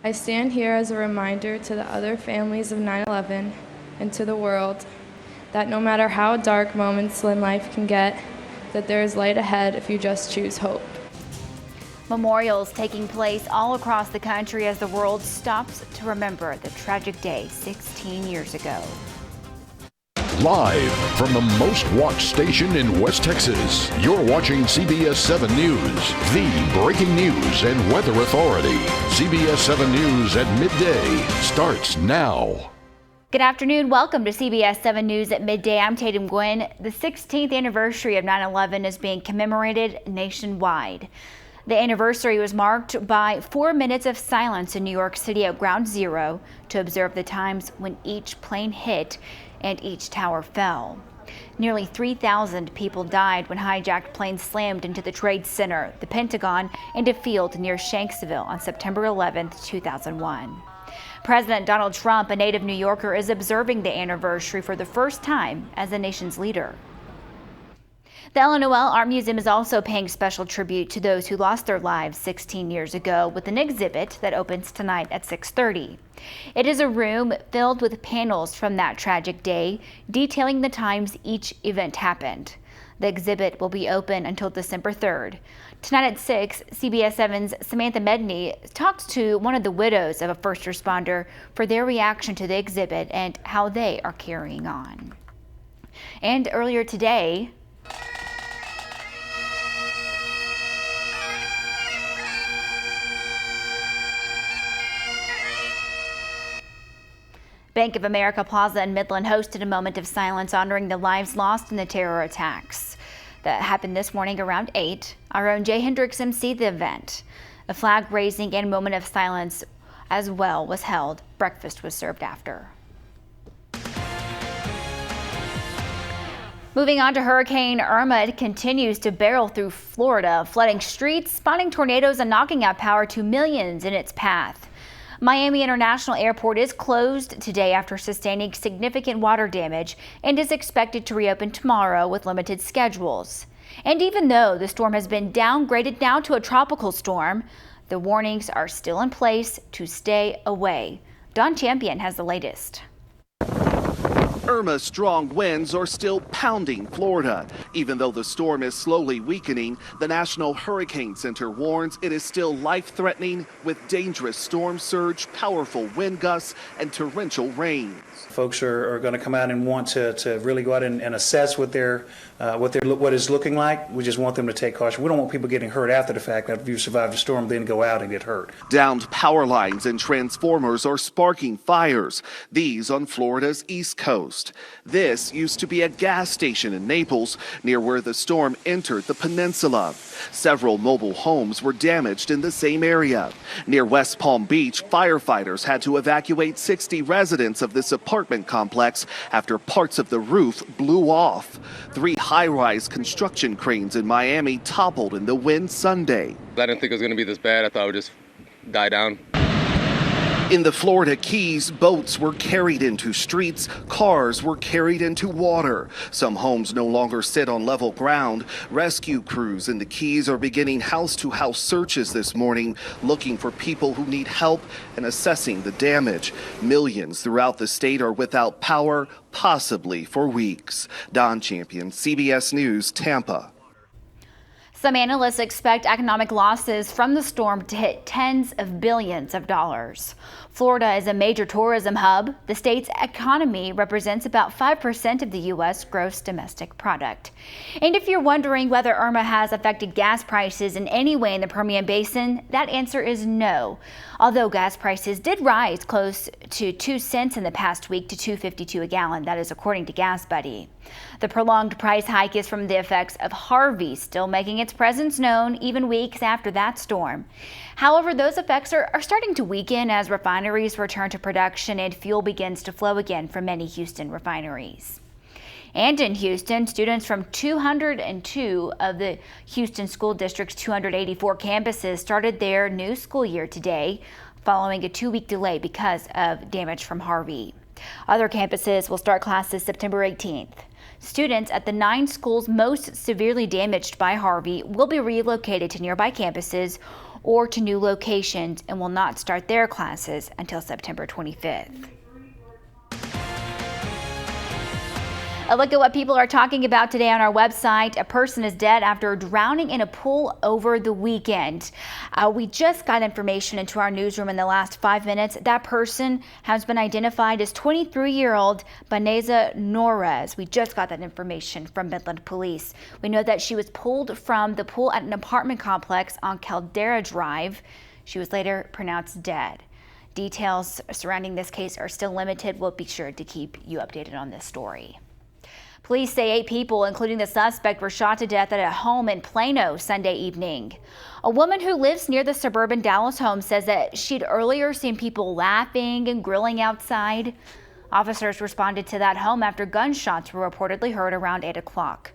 I stand here as a reminder to the other families of 9/11 and to the world that no matter how dark moments in life can get, that there is light ahead if you just choose hope. Memorials taking place all across the country as the world stops to remember the tragic day 16 years ago. Live from the most watched station in West Texas, you're watching CBS 7 News, the breaking news and weather authority. CBS 7 News at midday starts now. Good afternoon. Welcome to CBS 7 News at midday. I'm Tatum Gwynn. The 16th anniversary of 9/11 is being commemorated nationwide. The anniversary was marked by 4 minutes of silence in New York City at Ground Zero to observe the times when each plane hit and each tower fell. Nearly 3,000 people died when hijacked planes slammed into the Trade Center, the Pentagon, and a field near Shanksville on September 11, 2001. President Donald Trump, a native New Yorker, is observing the anniversary for the first time as the nation's leader. The LNOL Art Museum is also paying special tribute to those who lost their lives 16 years ago with an exhibit that opens tonight at 6:30. It is a room filled with panels from that tragic day, detailing the times each event happened. The exhibit will be open until December 3rd. Tonight at 6, CBS 7's Samantha Medney talks to one of the widows of a first responder for their reaction to the exhibit and how they are carrying on. And earlier today, Bank of America Plaza in Midland hosted a moment of silence honoring the lives lost in the terror attacks that happened this morning around 8. Our own Jay Hendricks emceed the event. A flag raising and moment of silence as well was held. Breakfast was served after. Moving on to Hurricane Irma, it continues to barrel through Florida, flooding streets, spawning tornadoes, and knocking out power to millions in its path. Miami International Airport is closed today after sustaining significant water damage and is expected to reopen tomorrow with limited schedules. And even though the storm has been downgraded now to a tropical storm, the warnings are still in place to stay away. Don Champion has the latest. Irma's strong winds are still pounding Florida. Even though the storm is slowly weakening, the National Hurricane Center warns it is still life-threatening with dangerous storm surge, powerful wind gusts, and torrential rains. Folks are going to come out and want to really go out and assess what it's looking like. We just want them to take caution. We don't want people getting hurt after the fact. That if you survive the storm, then go out and get hurt. Downed power lines and transformers are sparking fires. These on Florida's East Coast. This used to be a gas station in Naples, near where the storm entered the peninsula. Several mobile homes were damaged in the same area. Near West Palm Beach, firefighters had to evacuate 60 residents of this apartment complex after parts of the roof blew off. 3 high-rise construction cranes in Miami toppled in the wind Sunday. I didn't think it was going to be this bad. I thought it would just die down. In the Florida Keys, boats were carried into streets, cars were carried into water. Some homes no longer sit on level ground. Rescue crews in the Keys are beginning house-to-house searches this morning, looking for people who need help and assessing the damage. Millions throughout the state are without power, possibly for weeks. Don Champion, CBS News, Tampa. Some analysts expect economic losses from the storm to hit tens of billions of dollars. Florida is a major tourism hub. The state's economy represents about 5% of the U.S. gross domestic product. And if you're wondering whether Irma has affected gas prices in any way in the Permian Basin, that answer is no. Although gas prices did rise close to 2 cents in the past week to $2.52 a gallon, that is according to Gas Buddy. The prolonged price hike is from the effects of Harvey still making its presence known even weeks after that storm. However, those effects are starting to weaken as refineries return to production and fuel begins to flow again from many Houston refineries. And in Houston, students from 202 of the Houston School District's 284 campuses started their new school year today, following a 2-week delay because of damage from Harvey. Other campuses will start classes September 18th. Students at the 9 schools most severely damaged by Harvey will be relocated to nearby campuses or to new locations and will not start their classes until September 25th. A look at what people are talking about today on our website. A person is dead after drowning in a pool over the weekend. We just got information into our newsroom in the last 5 minutes. That person has been identified as 23-year-old Baneza Norez. We just got that information from Midland Police. We know that she was pulled from the pool at an apartment complex on Caldera Drive. She was later pronounced dead. Details surrounding this case are still limited. We'll be sure to keep you updated on this story. Police say 8 people, including the suspect, were shot to death at a home in Plano Sunday evening. A woman who lives near the suburban Dallas home says that she'd earlier seen people laughing and grilling outside. Officers responded to that home after gunshots were reportedly heard around 8 o'clock.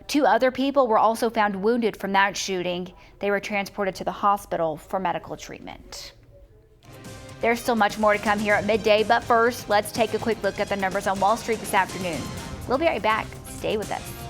2 other people were also found wounded from that shooting. They were transported to the hospital for medical treatment. There's still much more to come here at Midday, but first, let's take a quick look at the numbers on Wall Street this afternoon. We'll be right back. Stay with us.